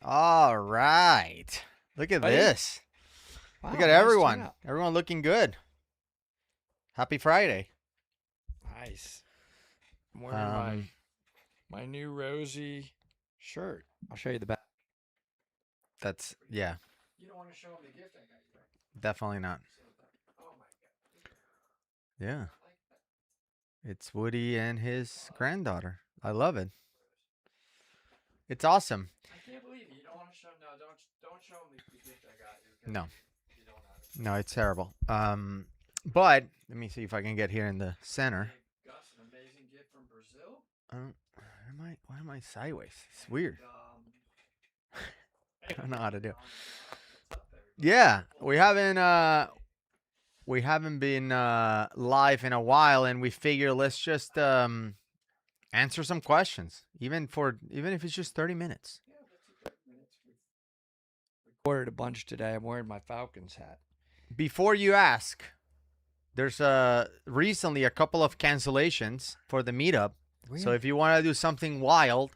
All right. Look at Hey. this. Wow, Look at nice everyone. turnout. Everyone looking good. Happy Friday. Nice. I'm wearing Um, my new rosy shirt. I'll show you the back. That's, yeah. You don't want to show him the gift I got you, right? Definitely not. Oh my god. Yeah. I like that. It's Woody and his granddaughter. I love it. It's awesome. I can't believe it. You don't want to show him. No, don't show him the gift I got you. 'Cause No. You don't have it. No, it's terrible. But let me see if I can get here in the center. Hey, Gus, an amazing gift from Brazil. Why am I sideways? It's weird. I don't know how to do. Yeah, we haven't been live in a while, and we figure let's just answer some questions, even if it's just 30 minutes. Ordered a bunch today. I'm wearing my Falcons hat. Before you ask, there's recently a couple of cancellations for the meetup. So if you want to do something wild,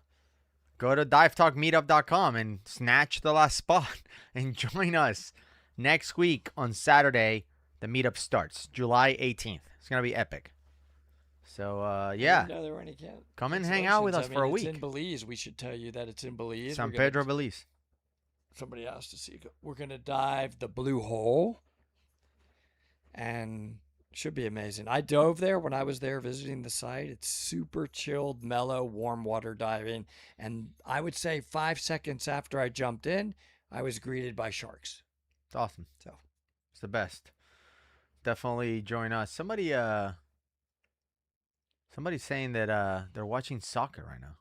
go to divetalkmeetup.com and snatch the last spot and join us next week on Saturday. The meetup starts July 18th. It's gonna be epic. So yeah, No, there were any come and hang out with us for a It's week. in Belize. We should tell you that it's in Belize. San Pedro, Belize. Somebody asked to see. We're gonna dive the Blue Hole, and should be amazing. I dove there when I was there visiting the site. It's super chilled, mellow, warm water diving, and I would say 5 seconds after I jumped in, I was greeted by sharks. It's awesome. So it's the best. Definitely join us. Somebody's saying that they're watching soccer right now.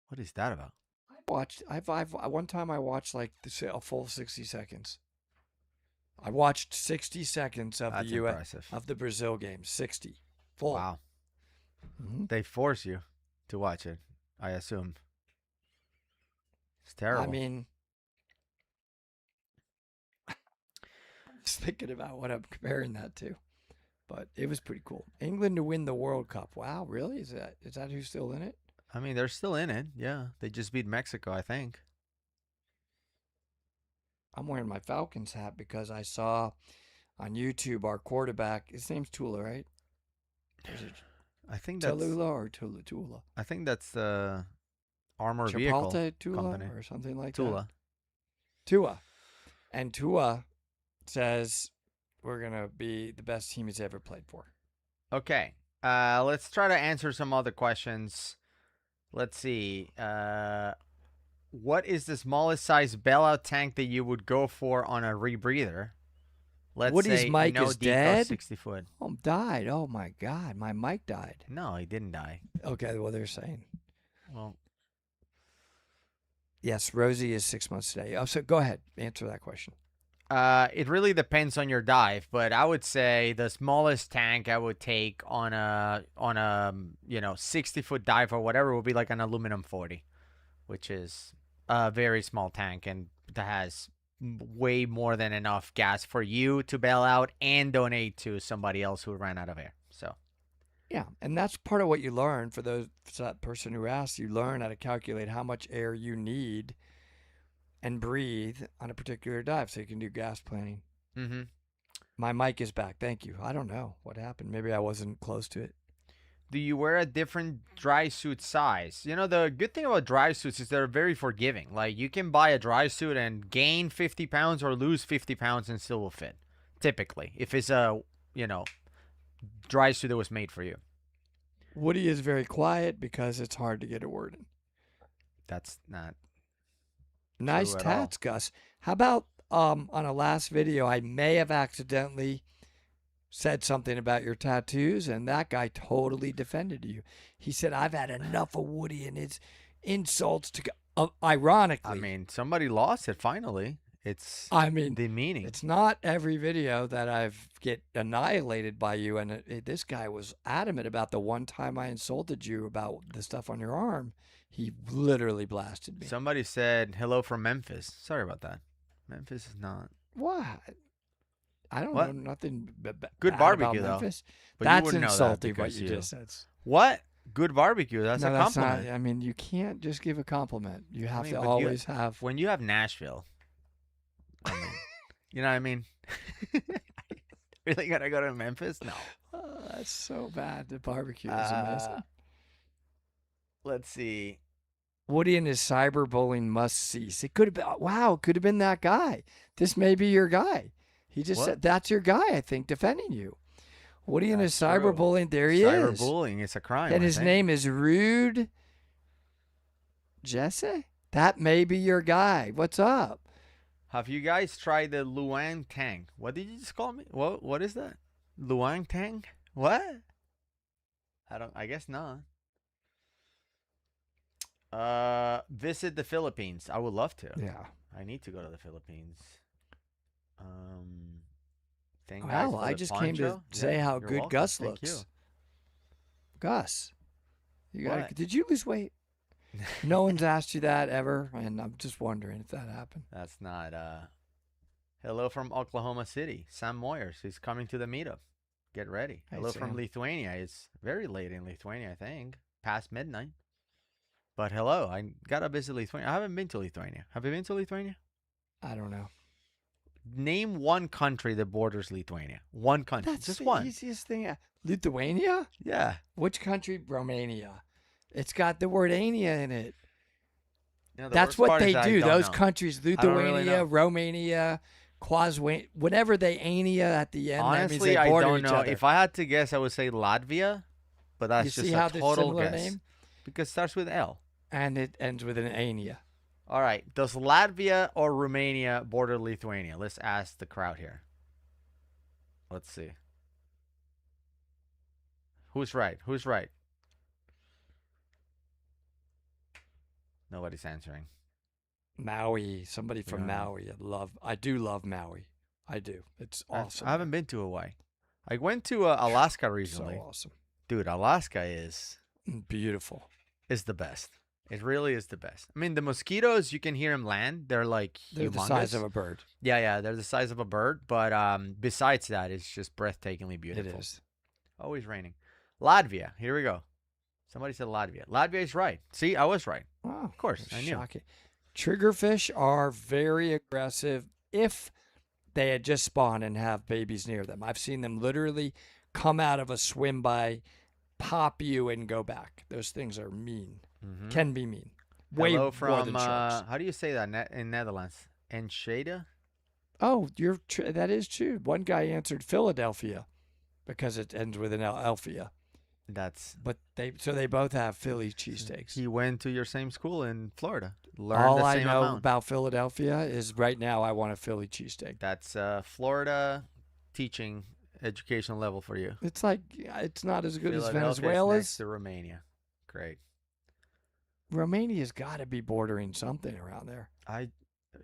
What is that about? I've one time I watched like a full 60 seconds. I watched 60 seconds of That's the US impressive. of the Brazil game. 60 full. Wow. Mhm. They force you to watch it, I assume. It's terrible. I mean, I'm just thinking about what I'm comparing that to, but it was pretty cool. England to win the World Cup. Wow, really? Is that who's still in it? they're still in it. Yeah, they just beat Mexico, I think. I'm wearing my Falcons hat because I saw on YouTube our quarterback. His name's Tula, right? Is it I think that's Tallulah or Tula? I think that's the armor vehicle Chipotle Tula company. or something like Tula. that. Tua. And Tua says we're going to be the best team he's ever played for. Okay. Let's try to answer some other questions. Let's see. What is the smallest size bailout tank that you would go for on a rebreather? Let's Woody's say mic no is Deco dead? 60 foot. Oh, died. Oh, my God. My mic died. No, he didn't die. Okay, well, they're saying. Well, Yes, Rosie is 6 months today. Oh, so go ahead. Answer that question. it really depends on your dive, but I would say the smallest tank I would take on a 60-foot dive or whatever would be like an aluminum 40, which is a very small tank and that has way more than enough gas for you to bail out and donate to somebody else who ran out of air. So Yeah, and that's part of what you learn for that person who asked. You learn how to calculate how much air you need and breathe on a particular dive so you can do gas planning. mm-hmm. My mic is back. Thank you. I don't know what happened. Maybe I wasn't close to it. Do you wear a different dry suit size? You know, the good thing about dry suits is they're very forgiving. Like, you can buy a dry suit and gain 50 pounds or lose 50 pounds and still will fit, typically, if it's a, dry suit that was made for you. Woody is very quiet because it's hard to get a word in. That's not Nice true at tats, Gus. How about on a last video, I may have accidentally said something about your tattoos, and that guy totally defended you. He said, I've had enough of Woody and his insults to go. Ironically. I mean, somebody lost it finally. It's demeaning. It's not every video that I've get annihilated by you, and this guy was adamant about the one time I insulted you about the stuff on your arm. He literally blasted me. Somebody said hello from Memphis. Sorry about that. Memphis is not. What? I don't What? know nothing Good bad barbecue, about though. Memphis. But you That's wouldn't know that insulting what because you you- just said. What? Good barbecue. That's No, a compliment. not. I mean, you can't just give a compliment. You have mean, to but you- always have. When you have Nashville, I mean, you know what I mean? Really gotta go to Memphis? No. Oh, that's so bad. The barbecue is amazing. Let's see. Woody and his cyberbullying must cease. It could have been, wow, it could have been that guy. This may be your guy. He just What? said, that's your guy, I think, defending you. Woody and his That's true. cyberbullying, there he is. Cyberbullying is a crime. And I his think. name is Rude Jesse? That may be your guy. What's up? Have you guys tried the Luang Tang? What did you just call me? What is that? Luang Tang? What? I guess not. Visit the Philippines. I would love to. Yeah. I need to go to the Philippines. Thank guys Well, for I the just came to poncho. say Yeah, how you're good welcome. Gus Thank looks. you. Gus, you got? What? Did you lose weight? No one's asked you that ever, and I'm just wondering if that happened. That's not. Hello from Oklahoma City. Sam Moyers. He's coming to the meetup. Get ready. Hey, Hello from Sam. Lithuania. It's very late in Lithuania, I think. Past midnight. But hello. I gotta visit Lithuania. I haven't been to Lithuania. Have you been to Lithuania? I don't know. Name one country that borders Lithuania. One country. That's Just the one. easiest thing. Lithuania? Yeah. Which country? Romania. It's got the word "ania" in it. You know, the That's worst what part is they that I do. don't Those know. countries, don't really Lithuania, know. Romania, Quasway, whatever they ania at the end, that means Honestly, they I border don't each know. other. If I had to guess, I would say Latvia. But that's You just see a how they're total similar guess. name? Because it starts with L. And it ends with an ania. All right. Does Latvia or Romania border Lithuania? Let's ask the crowd here. Let's see. Who's right? Who's right? Nobody's answering. Maui, somebody from Yeah. Maui. I do love Maui. I do. It's awesome. I haven't been to Hawaii. I went to Alaska recently. So awesome. Dude, Alaska is Beautiful. the best. It really is the best. I mean, the mosquitoes, you can hear them land. They're like They're humongous. the size of a bird. Yeah, they're the size of a bird. But besides that, it's just breathtakingly beautiful. It is. Always raining. Latvia. Here we go. Somebody said Latvia. Latvia is right. See, I was right. Wow. Of course, I knew. Shocking. Triggerfish are very aggressive if they had just spawned and have babies near them. I've seen them literally come out of a swim by, pop you, and go back. Those things are mean. Mm-hmm. Can be mean. Way Hello more from, than sharks. how do you say that in Netherlands? Enschede? Oh, that is true. One guy answered Philadelphia because it ends with an Elphia. That's. But they both have Philly cheesesteaks. He went to your same school in Florida. Learned All the I same know amount. about Philadelphia is right now I want a Philly cheesesteak. That's Florida teaching educational level for you. It's like it's not as good as Philadelphia is Venezuela's. next to Romania. Great. Romania's got to be bordering something around there.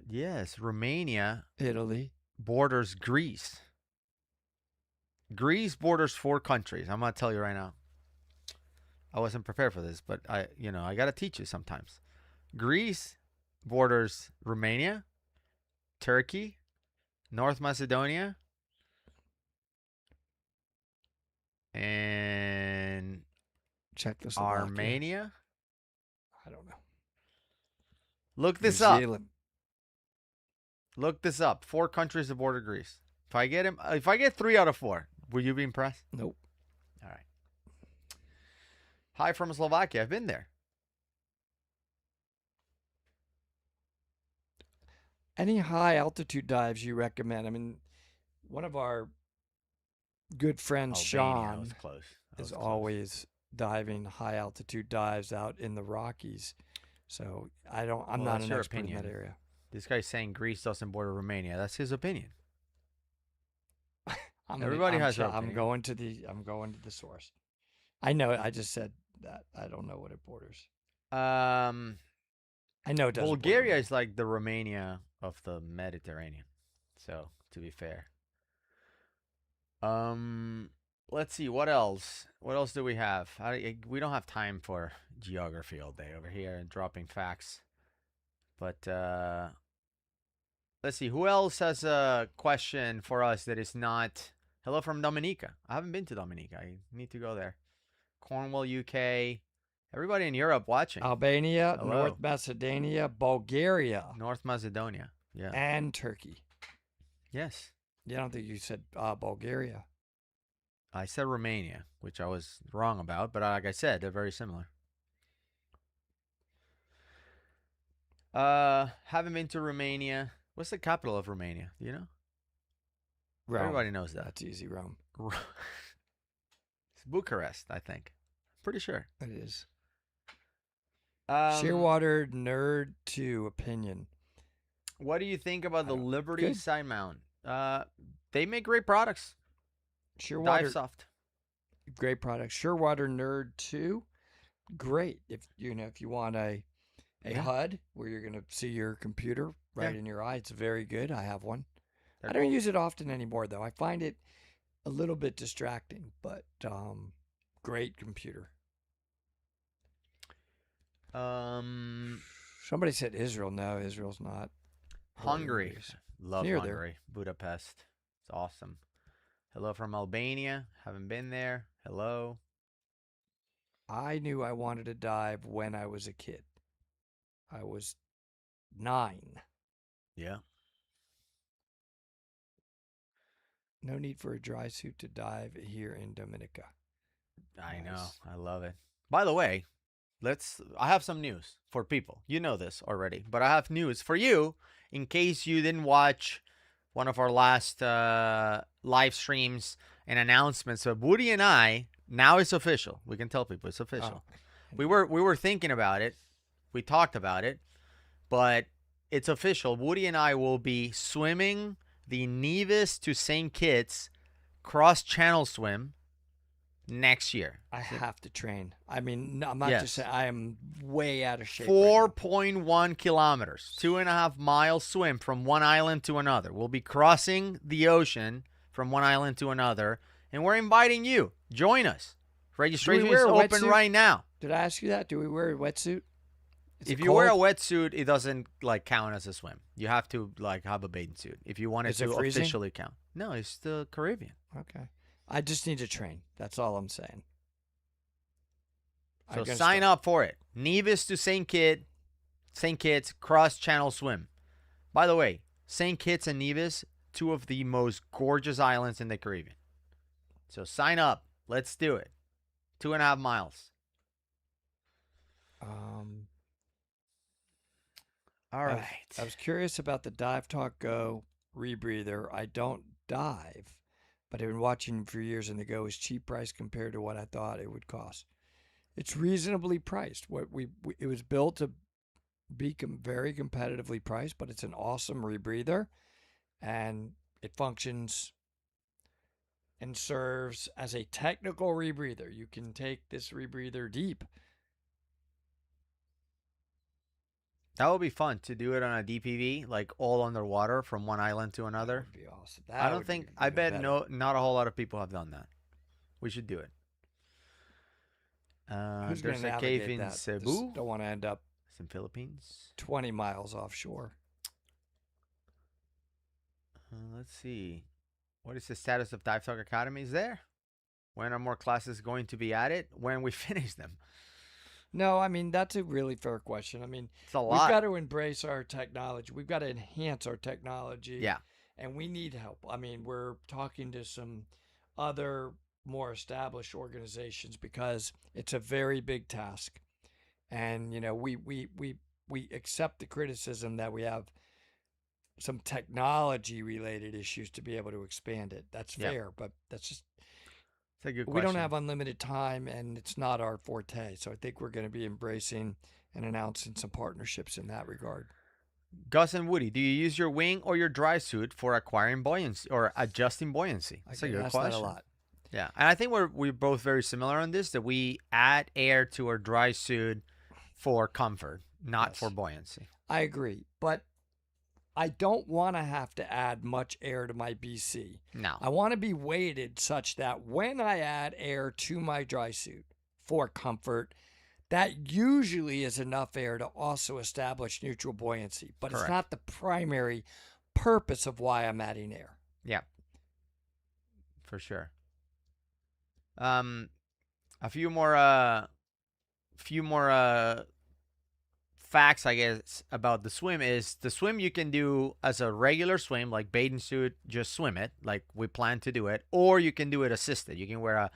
Yes, Romania Italy. borders Greece. Greece borders 4 countries. I'm gonna tell you right now. I wasn't prepared for this, but I gotta teach you sometimes. Greece borders Romania, Turkey, North Macedonia, and Czechoslovakia. Armenia. I don't know. Look this New up. Zealand. Look this up. 4 countries that border Greece. If I get 3 out of 4, will you be impressed? Nope. All right. Hi from Slovakia. I've been there. Any high altitude dives you recommend? I mean, one of our good friends, Albania, that Sean, was close. That is was close. always diving high altitude dives out in the Rockies. So I'm Well, not that's an your expert in opinion. that area. This guy's saying Greece doesn't border Romania. That's his opinion. Everybody has their I'm opinion. going to the source. I know. I just said that. I don't know what it borders. I know it doesn't. border Bulgaria Romania. is like the Romania of the Mediterranean. So, to be fair. Let's see, what else? What else do we have? We don't have time for geography all day over here and dropping facts. But let's see, who else has a question for us that is not hello from Dominica? I haven't been to Dominica. I need to go there. Cornwall, UK. Everybody in Europe watching. Albania, Hello. North Macedonia, Bulgaria, North Macedonia. Yeah. and Turkey. Yes. Yeah, I don't think you said Bulgaria. I said Romania, which I was wrong about, but like I said, they're very similar. Haven't been to Romania. What's the capital of Romania? Do you know? Rome. Everybody knows that. That's easy, Rome. It's Bucharest, I think. Pretty sure. It is. Um, Shearwater nerd to opinion. What do you think about the don't- Liberty good. side mount? They make great products. Shearwater, Dive soft. great product. Shearwater nerd 2, great. If you want a Yeah. HUD where you're gonna see your computer right Yeah. in your eye, it's very good. I have one. They're I don't use it often anymore though. I find it a little bit distracting, but great computer. Somebody said Israel. No, Israel's not. Hungary. Love Near there. Hungary. Budapest. It's awesome. Hello from Albania. Haven't been there. Hello. I knew I wanted to dive when I was a kid. I was 9. Yeah. No need for a dry suit to dive here in Dominica. I know. Nice. I love it. By the way, I have some news for people. You know this already, but I have news for you in case you didn't watch one of our last live streams and announcements. So Woody and I, now it's official. We can tell people it's official. Oh. We were thinking about it. We talked about it, but it's official. Woody and I will be swimming the Nevis to St. Kitts cross-channel swim next year. I have to train. I mean, no, I'm not Yes. just saying. I am way out of shape. Right now. 4.1 kilometers, 2.5-mile swim from one island to another. We'll be crossing the ocean from one island to another, and we're inviting you. Join us. Registration is wear a open wetsuit? right now. Did I ask you that? Do we wear a wetsuit? Is If it you wear a cold? wetsuit, it doesn't count as a swim. You have to have a bathing suit if you want it Is it to freezing? officially count. No, it's the Caribbean. Okay. I just need to train. That's all I'm saying. So sign up for it. Nevis to St. Kitts cross-channel swim. By the way, St. Kitts and Nevis, 2 of the most gorgeous islands in the Caribbean. So sign up. Let's do it. 2.5 miles. All right. I was curious about the Dive Talk Go rebreather. I don't dive, but I've been watching for years, and the Go is cheap price compared to what I thought it would cost. It's reasonably priced. It was built to be very competitively priced, but it's an awesome rebreather, and it functions and serves as a technical rebreather. You can take this rebreather deep. That would be fun to do it on a DPV, like all underwater from one island to another. That would be awesome. I don't think, I bet not a whole lot of people have done that. We should do it. Who's There's gonna a cave navigate in that? Cebu. Just don't want to end up It's in Philippines. 20 miles offshore. Let's see. What is the status of Dive Talk Academies there? When are more classes going to be added? When we finish them? No, I mean, that's a really fair question. I mean, It's a we've lot. got to embrace our technology. We've got to enhance our technology. Yeah. And we need help. I mean, we're talking to some other more established organizations because it's a very big task. And, we accept the criticism that we have some technology related issues to be able to expand it. That's Yeah. fair, but that's just It's a good we question. don't have unlimited time, and it's not our forte. So I think we're going to be embracing and announcing some partnerships in that regard. Gus and Woody, do you use your wing or your dry suit for acquiring buoyancy or adjusting buoyancy? That's a I get good asked question. that a lot. Yeah, and I think we're both very similar on this. That we add air to our dry suit for comfort, not Yes. for buoyancy. I agree, but I don't want to have to add much air to my BC. No. I want to be weighted such that when I add air to my dry suit for comfort, that usually is enough air to also establish neutral buoyancy, but Correct. it's not the primary purpose of why I'm adding air. Yeah. For sure. A few more facts, I guess, about the swim is the swim you can do as a regular swim, like bathing suit, just swim it, like we plan to do it, or you can do it assisted. You can wear a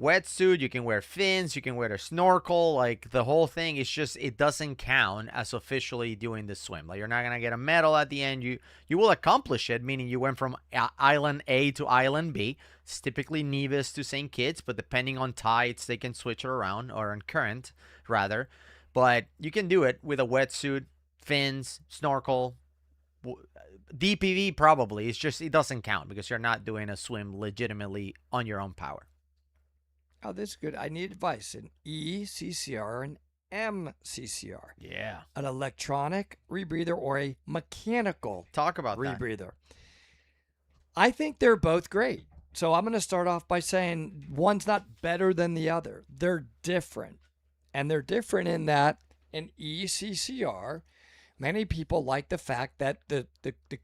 wetsuit, you can wear fins, you can wear a snorkel. Like the whole thing is just, it doesn't count as officially doing the swim. Like you're not gonna get a medal at the end. You will accomplish it, meaning you went from island A to island B. It's typically Nevis to St. Kitts, but depending on tides, they can switch it around, or on current rather. But you can do it with a wetsuit, fins, snorkel. DPV probably. It's just, it doesn't count because you're not doing a swim legitimately on your own power. Oh, this is good. I need advice. An ECCR and MCCR. Yeah. An electronic rebreather or a mechanical Talk about that. rebreather. I think they're both great. So I'm going to start off by saying one's not better than the other. They're different. And they're different in that an ECCR, many people like the fact that the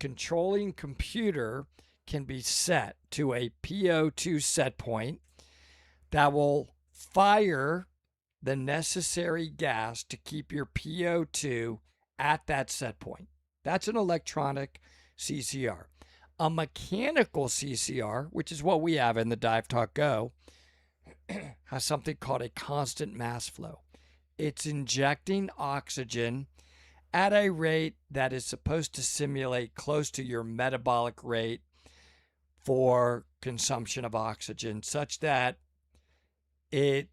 controlling computer can be set to a PO2 set point that will fire the necessary gas to keep your PO2 at that set point. That's an electronic CCR. A mechanical CCR, which is what we have in the Dive Talk Go, has something called a constant mass flow. It's injecting oxygen at a rate that is supposed to simulate close to your metabolic rate for consumption of oxygen, such that it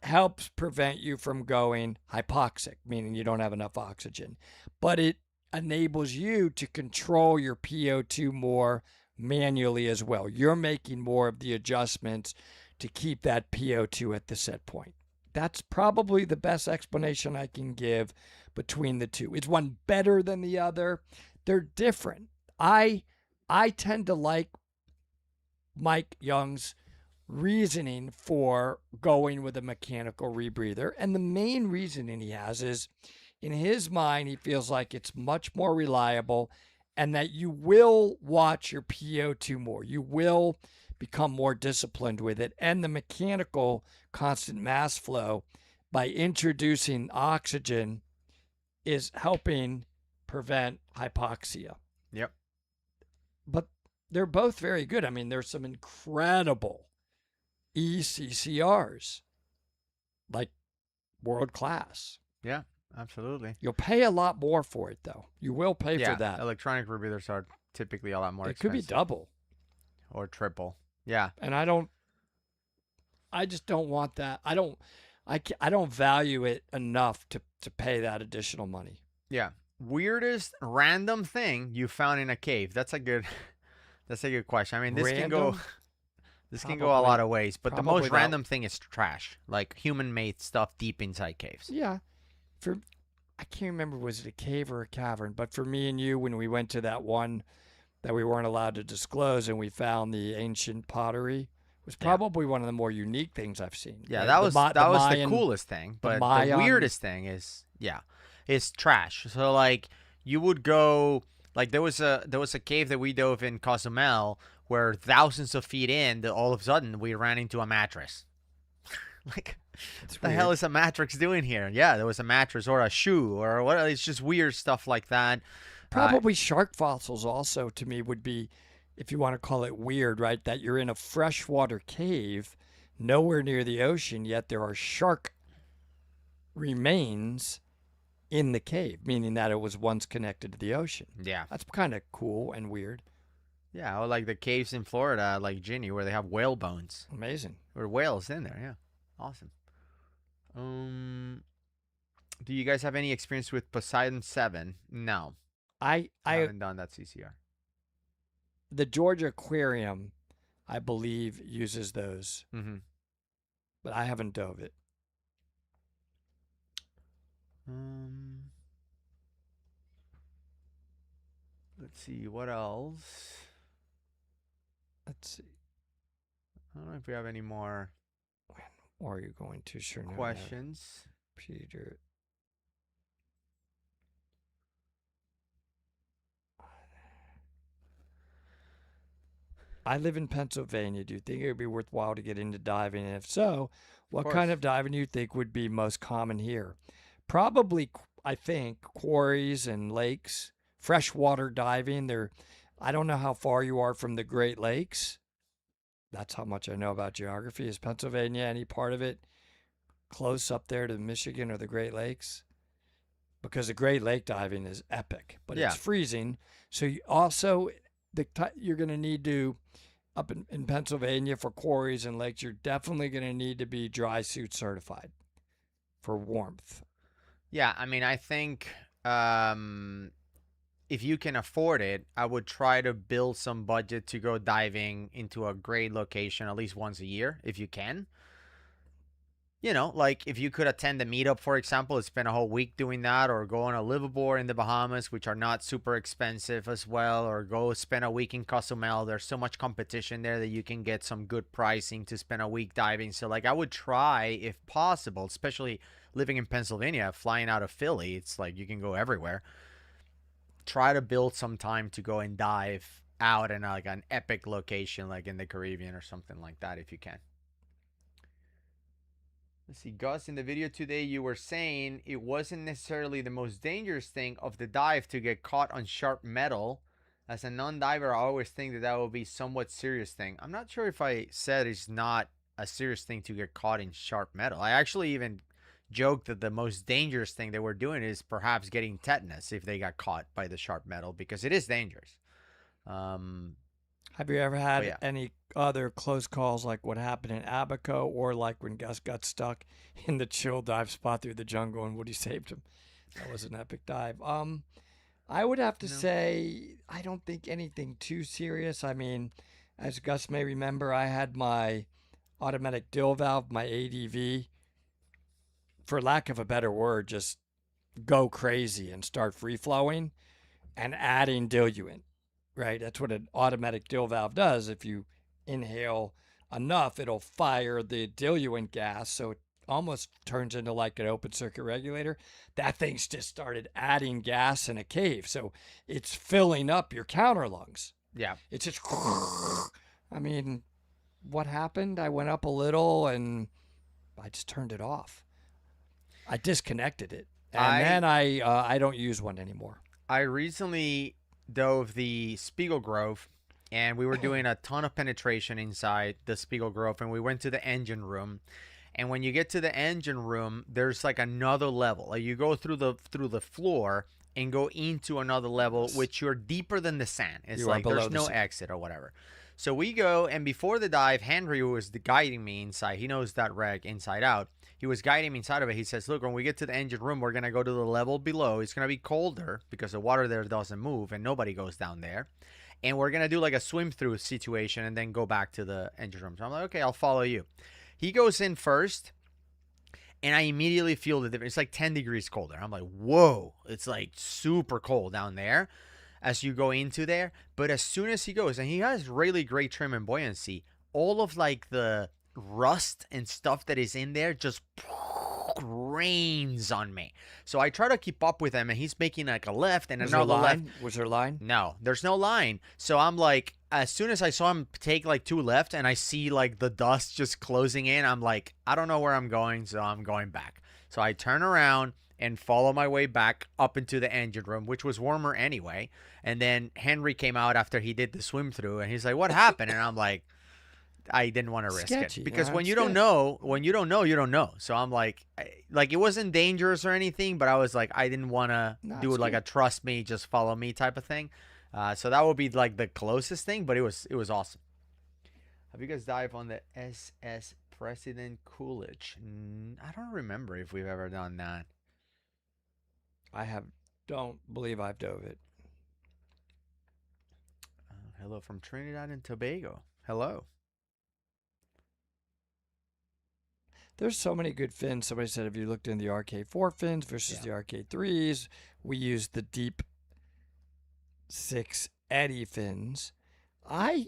helps prevent you from going hypoxic, meaning you don't have enough oxygen. But it enables you to control your PO2 more manually as well. You're making more of the adjustments to keep that PO2 at the set point. That's probably the best explanation I can give between the two. Is one better than the other? They're different. I tend to like Mike Young's reasoning for going with a mechanical rebreather. And the main reasoning he has is, in his mind, he feels like it's much more reliable and that you will watch your PO2 more. You will become more disciplined with it. And the mechanical constant mass flow, by introducing oxygen, is helping prevent hypoxia. Yep. But they're both very good. I mean, there's some incredible ECCRs, like world class. Yeah, absolutely. You'll pay a lot more for it, though. You will pay for that. Electronic rebreathers are typically a lot more It expensive. could be double. Or triple. Yeah. And I just don't want that. I don't value it enough to pay that additional money. Yeah. Weirdest random thing you found in a cave. That's a good question. I mean, this can go a lot of ways, but the most random thing is trash, like human-made stuff deep inside caves. Yeah. I can't remember, was it a cave or a cavern, but for me and you, when we went to that one that we weren't allowed to disclose and we found the ancient pottery, was probably one of the more unique things I've seen. Yeah, right? that was Mayan, the coolest thing, but the weirdest thing is trash. So like you would go, like there was a cave that we dove in Cozumel where thousands of feet in, all of a sudden we ran into a mattress. Like, what the hell is a mattress doing here? Yeah, there was a mattress or a shoe or what? It's just weird stuff like that. Probably shark fossils also, to me, would be, if you want to call it weird, right? That you're in a freshwater cave, nowhere near the ocean, yet there are shark remains in the cave, meaning that it was once connected to the ocean. Yeah. That's kind of cool and weird. Yeah, or like the caves in Florida, like Ginny, where they have whale bones. Amazing. Or whales in there, yeah. Awesome. Do you guys have any experience with Poseidon 7? No. I haven't done that CCR. The Georgia Aquarium, I believe, uses those. Mm-hmm. But I haven't dove it. Let's see, what else? Let's see. I don't know if we have any more Or are you going to? Sure. questions. Peter. I live in Pennsylvania. Do you think it would be worthwhile to get into diving? And if so, what kind of diving do you think would be most common here? Probably, I think, quarries and lakes, freshwater diving. I don't know how far you are from the Great Lakes, That's how much I know about geography. Is Pennsylvania any part of it close up there to Michigan or the Great Lakes? Because the Great Lake diving is epic, but Yeah. it's freezing. So you also you're going to need to up in Pennsylvania for quarries and lakes. You're definitely going to need to be dry suit certified for warmth. Yeah, I mean, I think if you can afford it, I would try to build some budget to go diving into a great location at least once a year if you can. You know, like if you could attend a meetup, for example, spend a whole week doing that, or go on a liveaboard in the Bahamas, which are not super expensive as well, or go spend a week in Cozumel. There's so much competition there that you can get some good pricing to spend a week diving. So, like, I would try, if possible, especially living in Pennsylvania, flying out of Philly, it's like you can go everywhere. Try to build some time to go and dive out in like an epic location, like in the Caribbean or something like that, if you can. Let's see, Gus, in the video today, you were saying it wasn't necessarily the most dangerous thing of the dive to get caught on sharp metal. As a non-diver, I always think that that would be somewhat serious thing. I'm not sure if I said it's not a serious thing to get caught in sharp metal. I actually even joked that the most dangerous thing they were doing is perhaps getting tetanus if they got caught by the sharp metal, because it is dangerous. Have you ever had yeah. any other close calls like what happened in Abaco, or like when Gus got stuck in the chill dive spot through the jungle and Woody saved him? That was an epic dive. I would have to say I don't think anything too serious. I mean, as Gus may remember, I had my automatic dill valve, my ADV, for lack of a better word, just go crazy and start free flowing and adding diluent. Right? That's what an automatic dill valve does. If you inhale enough, it'll fire the diluent gas, so it almost turns into like an open circuit regulator. That thing's just started adding gas in a cave, so it's filling up your counter lungs. Yeah. It's just, I mean, what happened? I went up a little and I just turned it off. I disconnected it, and then I don't use one anymore. I recently dove the Spiegel Grove, and we were doing a ton of penetration inside the Spiegel Grove, and we went to the engine room. And when you get to the engine room, there's like another level. Like you go through the floor and go into another level, which you're deeper than the sand. It's like there's no exit or whatever. So we go, and before the dive, Henry was guiding me inside. He knows that reg inside out. He was guiding me inside of it. He says, look, when we get to the engine room, we're going to go to the level below. It's going to be colder because the water there doesn't move and nobody goes down there. And we're going to do like a swim through situation and then go back to the engine room. So I'm like, okay, I'll follow you. He goes in first, and I immediately feel the difference. It's like 10 degrees colder. I'm like, whoa, it's like super cold down there as you go into there. But as soon as he goes, and he has really great trim and buoyancy, all of like the rust and stuff that is in there just rains on me. So I try to keep up with him, and he's making like a left and another left. Was there a line? No, there's no line. So I'm like, as soon as I saw him take like 2 left and I see like the dust just closing in, I'm like, I don't know where I'm going, so I'm going back. So I turn around and follow my way back up into the engine room, which was warmer anyway. And then Henry came out after he did the swim through, and he's like, what happened? And I'm like, I didn't want to risk it, because when you don't know, you don't know. So I'm like it wasn't dangerous or anything, but I was like, I didn't want to do like a trust me, just follow me type of thing. So that would be like the closest thing, but it was awesome. Have you guys dived on the SS President Coolidge? I don't remember if we've ever done that. Don't believe I've dove it. Hello from Trinidad and Tobago. Hello. There's so many good fins. Somebody said, have you looked in the RK4 fins versus the RK3s? We use the deep 6 eddy fins. I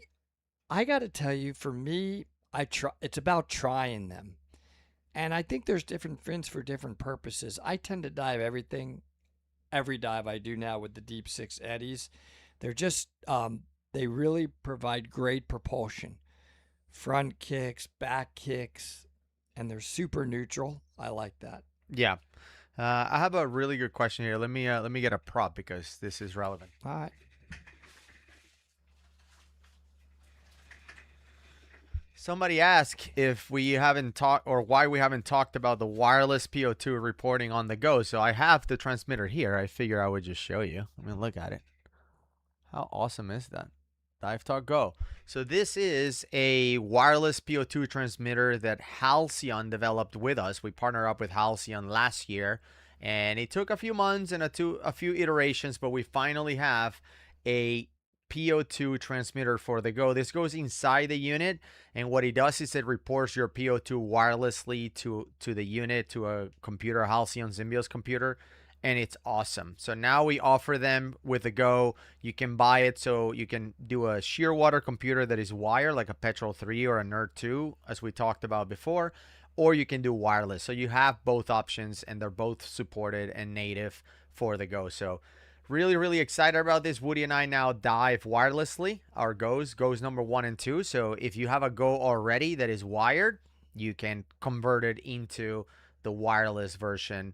got to tell you, for me, it's about trying them. And I think there's different fins for different purposes. I tend to dive every dive I do now with the deep 6 eddies. They're just, they really provide great propulsion. Front kicks, back kicks, and they're super neutral. I like that. Yeah. I have a really good question here. Let me get a prop because this is relevant. All right. Somebody asked if we haven't talked or why we haven't talked about the wireless PO2 reporting on the go. So I have the transmitter here. I figure I would just show you. I mean, look at it. How awesome is that? DiveTalk Go. So this is a wireless PO2 transmitter that Halcyon developed with us. We partnered up with Halcyon last year, and it took a few months and a few iterations, but we finally have a PO2 transmitter for the Go. This goes inside the unit, and what it does is it reports your PO2 wirelessly to the unit, to a computer, Halcyon Symbios computer, and it's awesome. So now we offer them with the Go. You can buy it so you can do a Shearwater computer that is wired, like a Petrol 3 or a Nerd 2, as we talked about before, or you can do wireless. So you have both options, and they're both supported and native for the Go. So really, really excited about this. Woody and I now dive wirelessly our Goes number 1 and 2. So if you have a Go already that is wired, you can convert it into the wireless version,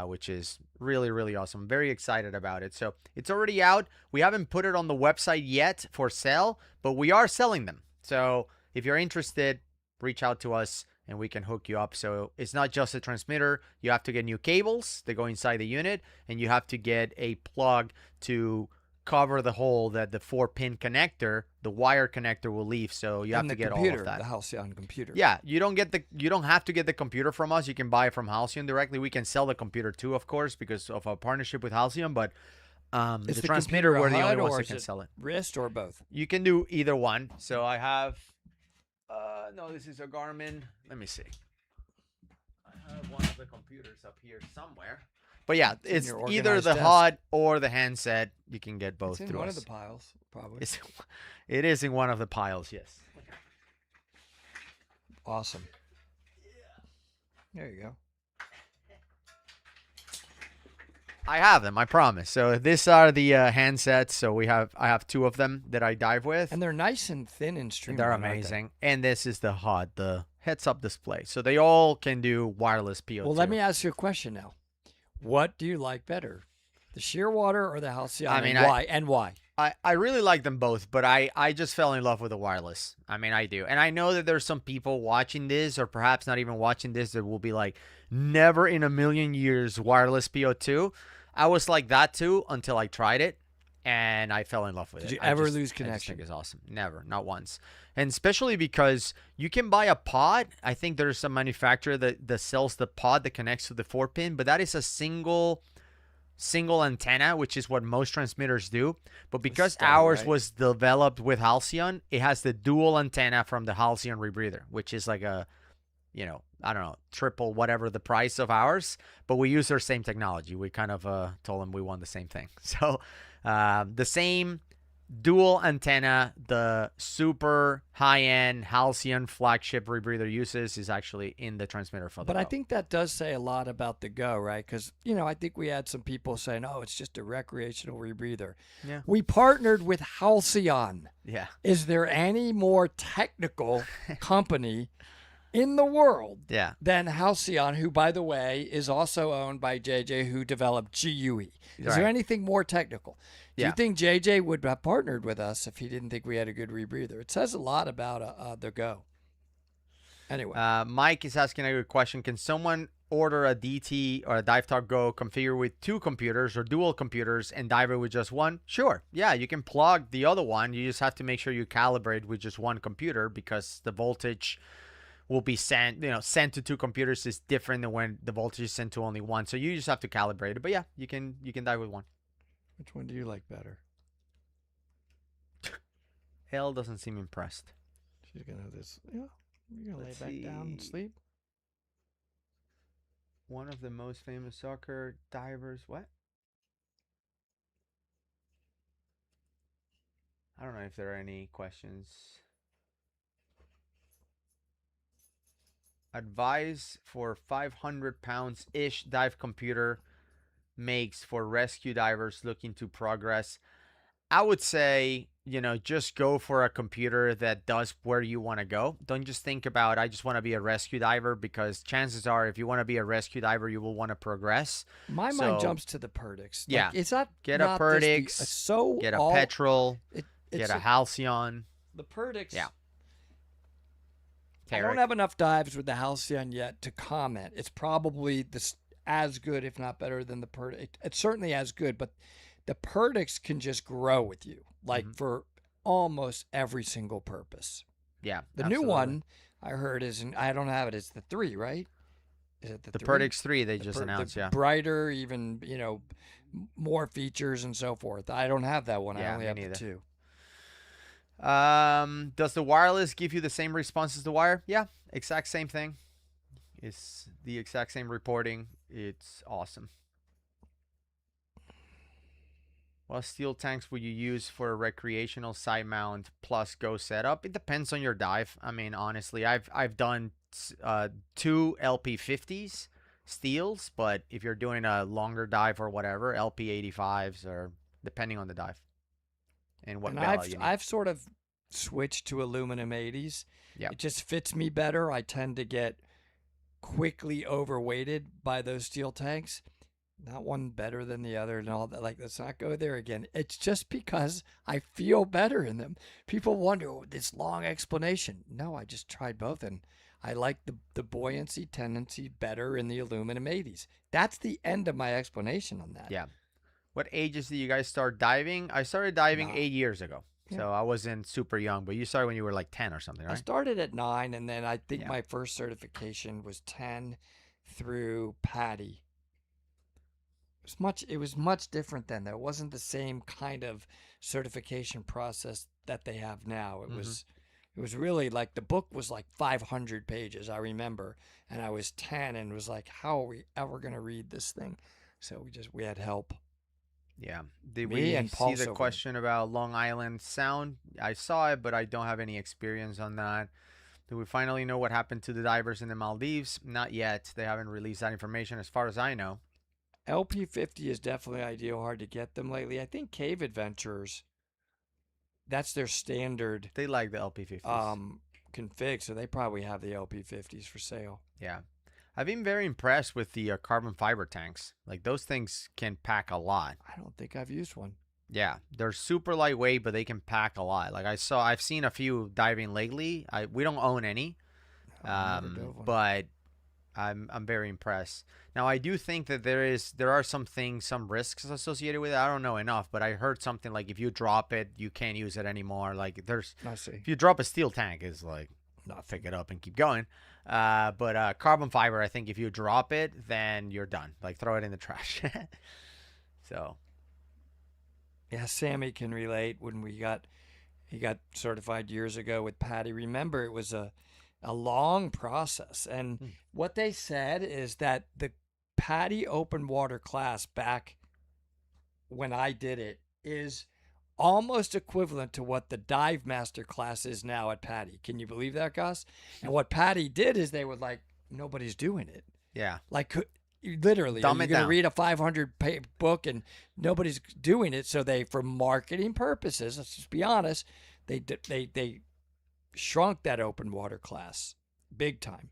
which is really, really awesome. Very excited about it. So it's already out. We haven't put it on the website yet for sale, but we are selling them. So if you're interested, reach out to us and we can hook you up. So it's not just a transmitter. You have to get new cables that go inside the unit, and you have to get a plug to cover the hole that the 4-pin connector, the wire connector, will leave. So you have to get all of that. The Halcyon computer. Yeah, you don't have to get the computer from us. You can buy it from Halcyon directly. We can sell the computer too, of course, because of our partnership with Halcyon. But the transmitter, we're the only ones that can sell it. Wrist or both? You can do either one. So I have. No, this is a Garmin. Let me see. I have one of the computers up here somewhere. But yeah, it's either the HUD or the handset. You can get both through us. It's in one of the piles, probably. It is in one of the piles, yes. Awesome. Yeah. There you go. I have them, I promise. So these are the handsets. So I have 2 of them that I dive with. And they're nice and thin and streamlined. They're amazing. And this is the HUD, the heads-up display. So they all can do wireless PO2. Well, let me ask you a question now. What do you like better, the Shearwater or the Halcyon? I mean, why? I really like them both, but I just fell in love with the wireless. I mean, I do. And I know that there's some people watching this, or perhaps not even watching this, that will be like, never in a million years wireless PO2. I was like that too until I tried it, and I fell in love with it. Did you ever lose connection? I just think it's awesome. Never, not once. And especially because you can buy a pod. I think there's some manufacturer that sells the pod that connects to the 4-pin, but that is a single antenna, which is what most transmitters do. But because ours was developed with Halcyon, it has the dual antenna from the Halcyon rebreather, which is like a, I don't know, triple whatever the price of ours, but we use their same technology. We kind of told them we want the same thing. So the same dual antenna, the super high-end Halcyon flagship rebreather uses is actually in the transmitter for the Go. I think that does say a lot about the Go, right? Because, I think we had some people saying, oh, it's just a recreational rebreather. Yeah. We partnered with Halcyon. Yeah. Is there any more technical company in the world than Halcyon, who, by the way, is also owned by JJ, who developed GUE? Is there anything more technical? Do you think JJ would have partnered with us if he didn't think we had a good rebreather? It says a lot about the Go. Anyway. Mike is asking a good question. Can someone order a DT or a DiveTalk Go configure with 2 computers or dual computers and dive it with just one? Sure. Yeah, you can plug the other one. You just have to make sure you calibrate with just one computer, because the voltage will be sent to 2 computers is different than when the voltage is sent to only one. So you just have to calibrate it. But yeah, you can dive with one. Which one do you like better? Hell doesn't seem impressed. She's gonna have this. Yeah, you're gonna lay back down and sleep. One of the most famous soccer divers. What? I don't know if there are any questions. Advice for 500 pounds ish dive computer makes for rescue divers looking to progress. I would say, just go for a computer that does where you want to go. Don't just think about, I just want to be a rescue diver, because chances are, if you want to be a rescue diver, you will want to progress. My mind jumps to the Perdix. Yeah. It's not. Get a Perdix. Get a Petrol. Get a Halcyon. The Perdix. Yeah. I don't have enough dives with the Halcyon yet to comment. It's probably this as good, if not better, than the Perdix. It's certainly as good, but the Perdix can just grow with you, like for almost every single purpose. Yeah, the new one I heard I don't have it. It's the 3, right? Is it the 3? Perdix 3 they just announced? Yeah, brighter, even more features and so forth. I don't have that one. Yeah, I only have the 2. Does the wireless give you the same response as the wire? Yeah, exact same thing. It's the exact same reporting. It's awesome. What steel tanks would you use for a recreational side mount plus go setup? It depends on your dive. I mean, honestly, I've done 2 LP50s steels, but if you're doing a longer dive or whatever, LP85s, or depending on the dive and what Bella you need. I've sort of switched to aluminum 80s. Yeah, it just fits me better. I tend to get quickly overweighted by those steel tanks. Not one better than the other and all that. Like, let's not go there again. It's just because I feel better in them. People wonder, this long explanation. No, I just tried both, and I like the buoyancy tendency better in the aluminum 80s. That's the end of my explanation on that. Yeah. What ages do you guys start diving? I started diving 8 years ago. Yeah. So I wasn't super young, but you started when you were like 10 or something, right? I started at 9, and then I think my first certification was 10 through PADI. It was much different then. There wasn't the same kind of certification process that they have now. It was really like, the book was like 500 pages, I remember, and I was 10 and was like, how are we ever going to read this thing? So we had help. Yeah. Did we see the question about Long Island Sound? I saw it, but I don't have any experience on that. Do we finally know what happened to the divers in the Maldives? Not yet. They haven't released that information as far as I know. LP50 is definitely ideal. Hard to get them lately. I think Cave Adventures, that's their standard. They like the LP50s. Config, so they probably have the LP50s for sale. Yeah. I've been very impressed with the carbon fiber tanks. Like, those things can pack a lot. I don't think I've used one. Yeah, they're super lightweight, but they can pack a lot. Like, I've seen a few diving lately. We don't own any, but I'm very impressed. Now, I do think that there are some risks associated with it. I don't know enough, but I heard something like, if you drop it, you can't use it anymore. Like, if you drop a steel tank, it's like, not pick it up and keep going. But carbon fiber, I think if you drop it, then you're done. Like, throw it in the trash. So. Yeah, Sammy can relate. When he got certified years ago with PADI. Remember, it was a long process. And what they said is that the PADI open water class back when I did it is almost equivalent to what the Dive Master class is now at PADI. Can you believe that, Gus? And what PADI did is they were like, nobody's doing it. Yeah. Like, literally, you're going to read a 500-page book and nobody's doing it. So for marketing purposes, let's just be honest, they shrunk that open water class big time.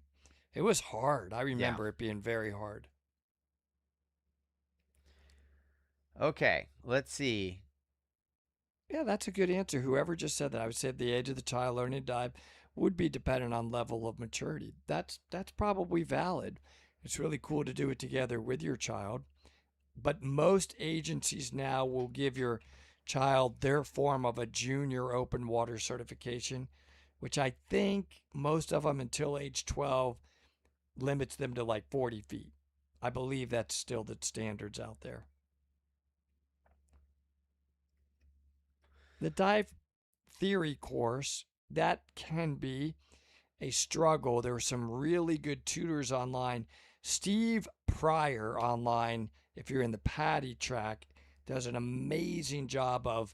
It was hard. I remember it being very hard. Okay, let's see. Yeah, that's a good answer. Whoever just said that, I would say the age of the child learning to dive would be dependent on level of maturity. That's probably valid. It's really cool to do it together with your child. But most agencies now will give your child their form of a junior open water certification, which I think most of them until age 12 limits them to like 40 feet. I believe that's still the standards out there. The dive theory course, that can be a struggle. There are some really good tutors online. Steve Pryor online, if you're in the PADI track, does an amazing job of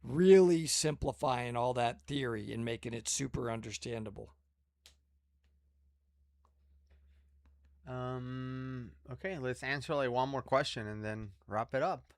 really simplifying all that theory and making it super understandable. Okay, let's answer like one more question and then wrap it up.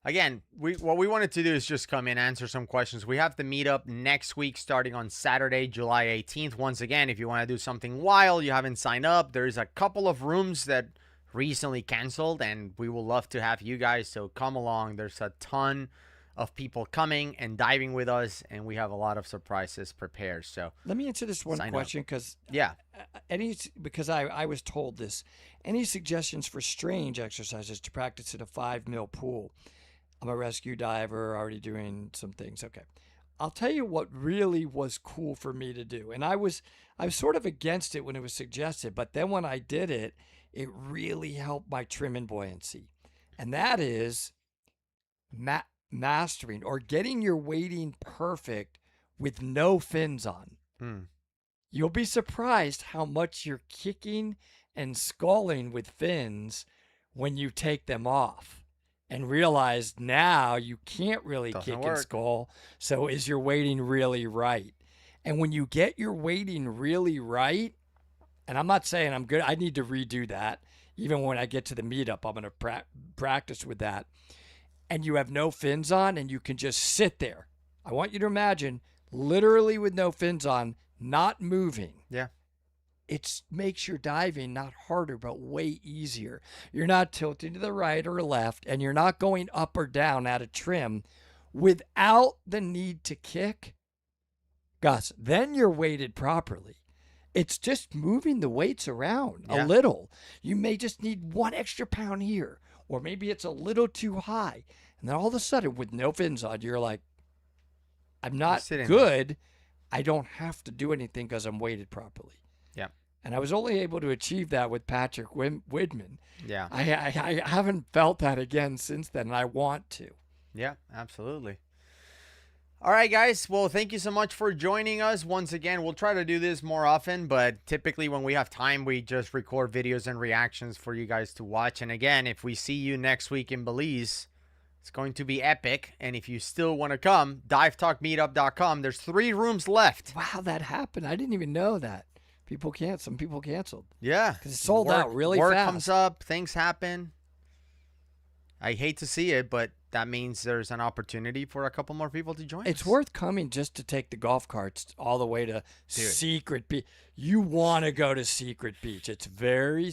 Again, what we wanted to do is just come in, answer some questions. We have the meetup next week starting on Saturday, July 18th. Once again, if you want to do something wild, you haven't signed up, there's a couple of rooms that recently canceled, and we will love to have you guys, so come along. There's a ton of people coming and diving with us, and we have a lot of surprises prepared. So Let me answer this one sign up. question because Yeah. I was told this. Any suggestions for strange exercises to practice in a 5 mil pool? I'm a rescue diver, already doing some things. Okay. I'll tell you what really was cool for me to do. And I was sort of against it when it was suggested, but then when I did it, it really helped my trim and buoyancy. And that is mastering or getting your wading perfect with no fins on. You'll be surprised how much you're kicking and sculling with fins when you take them off and realize now you can't really Doesn't kick work. and skull. So is your wading really right? And when you get your wading really right, and I'm not saying I'm good, I need to redo that. Even when I get to the meetup, I'm going to practice with that. And you have no fins on and you can just sit there. I want you to imagine literally with no fins on, not moving. Yeah. It makes your diving not harder, but way easier. You're not tilting to the right or left, and you're not going up or down out of trim without the need to kick. Gus, then you're weighted properly. It's just moving the weights around a little. You may just need 1 extra pound here, or maybe it's a little too high. And then all of a sudden, with no fins on, you're like, I'm not good. I don't have to do anything because I'm weighted properly. Yeah. And I was only able to achieve that with Patrick Widman. Yeah. I haven't felt that again since then, and I want to. Yeah, absolutely. All right, guys. Well, thank you so much for joining us once again. We'll try to do this more often, but typically when we have time, we just record videos and reactions for you guys to watch. And again, if we see you next week in Belize, it's going to be epic. And if you still want to come, divetalkmeetup.com. There's 3 rooms left. Wow, that happened. I didn't even know that. Some people canceled. Yeah. Because it sold out really fast. Work fast. comes up. Things happen. I hate to see it, but that means there's an opportunity for a couple more people to join us. It's worth coming just to take the golf carts all the way to Secret Beach. You want to go to Secret Beach. It's very